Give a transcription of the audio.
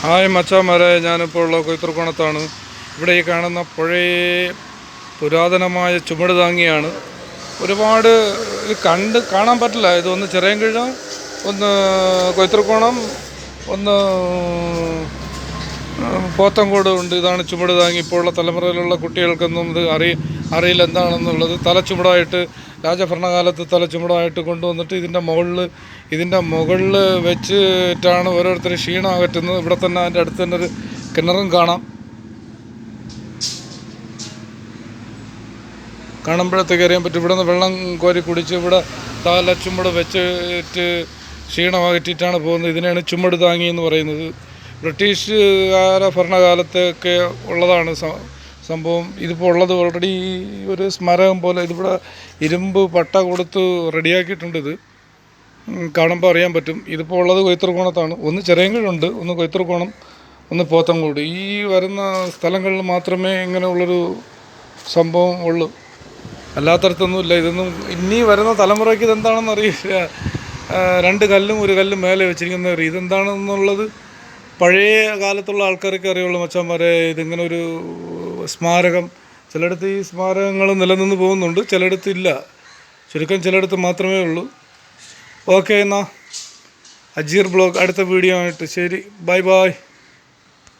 Hi മച്ചാന്മാരെ, ഞാനിപ്പോൾ ഉള്ള കൊയ്ത്തുർക്കോണത്താണ്. ഇവിടെ ഈ കാണുന്ന പഴയ പുരാതനമായ ചുമട് താങ്ങിയാണ്. ഒരുപാട് കാണാൻ പറ്റില്ല. ഇതൊന്ന് ചിറയൻകീഴ, ഒന്ന് കൊയ്ത്തുർക്കോണം, ഒന്ന് പോത്തങ്കോട് ഉണ്ട്. ഇതാണ് ചുമട് താങ്ങി. ഇപ്പോൾ ഉള്ള തലമുറയിലുള്ള കുട്ടികൾക്കൊന്നും ഇത് അറിയില്ല എന്താണെന്നുള്ളത്. തലച്ചുമടായിട്ട് രാജഭരണകാലത്ത് തലച്ചുമടായിട്ട് കൊണ്ടുവന്നിട്ട് ഇതിൻ്റെ മുകളിൽ വെച്ചിട്ടാണ് ഓരോരുത്തർ ക്ഷീണം അകറ്റുന്നത്. ഇവിടെ തന്നെ അതിൻ്റെ അടുത്ത് തന്നെ ഒരു കിണറും കാണുമ്പോഴത്തേക്ക് അറിയാൻ പറ്റും. ഇവിടെ നിന്ന് വെള്ളം കോരി കുടിച്ച് ഇവിടെ തലച്ചുമട് വെച്ചിട്ട് ക്ഷീണം അകറ്റിയിട്ടാണ് പോകുന്നത്. ഇതിനെയാണ് ചുമട് താങ്ങി എന്ന് പറയുന്നത്. ബ്രിട്ടീഷുകാര ഭരണകാലത്തൊക്കെ ഉള്ളതാണ് സംഭവം. ഇതിപ്പോൾ ഉള്ളത് ഓൾറെഡി ഒരു സ്മാരകം പോലെ. ഇതിവിടെ ഇരുമ്പ് പട്ട കൊടുത്ത് റെഡിയാക്കിയിട്ടുണ്ട്. ഇത് കാണുമ്പോൾ അറിയാൻ പറ്റും. ഇതിപ്പോൾ ഉള്ളത് കൊയ്ത്തുർക്കോണത്താണ്. ഒന്ന് ചിറയൻകീഴുണ്ട്, ഒന്ന് കൊയ്ത്തുർക്കോണം, ഒന്ന് പോത്തങ്കോട്. ഈ വരുന്ന സ്ഥലങ്ങളിൽ മാത്രമേ ഇങ്ങനെയുള്ളൊരു സംഭവം ഉള്ളൂ. അല്ലാത്തടത്തൊന്നുമില്ല. ഇതൊന്നും ഇനി വരുന്ന തലമുറയ്ക്ക് ഇതെന്താണെന്ന് അറിയില്ല. രണ്ട് കല്ലും ഒരു കല്ലും മേലെ വെച്ചിരിക്കുന്ന ഇതെന്താണെന്നുള്ളത് പഴയ കാലത്തുള്ള ആൾക്കാരൊക്കെ അറിയുള്ളൂ മച്ചാന്മാരെ. ഇതിങ്ങനെ ഒരു സ്മാരകം. ചിലയിടത്ത് ഈ സ്മാരകങ്ങൾ നിലനിന്ന് പോകുന്നുണ്ട്, ചിലയിടത്ത് ഇല്ല. ചുരുക്കം ചിലയിടത്ത് മാത്രമേ ഉള്ളൂ. ഓക്കെ, എന്നാൽ അജീർ ബ്ലോഗ് അടുത്ത വീഡിയോ ആയിട്ട്. ശരി, ബൈ ബൈ.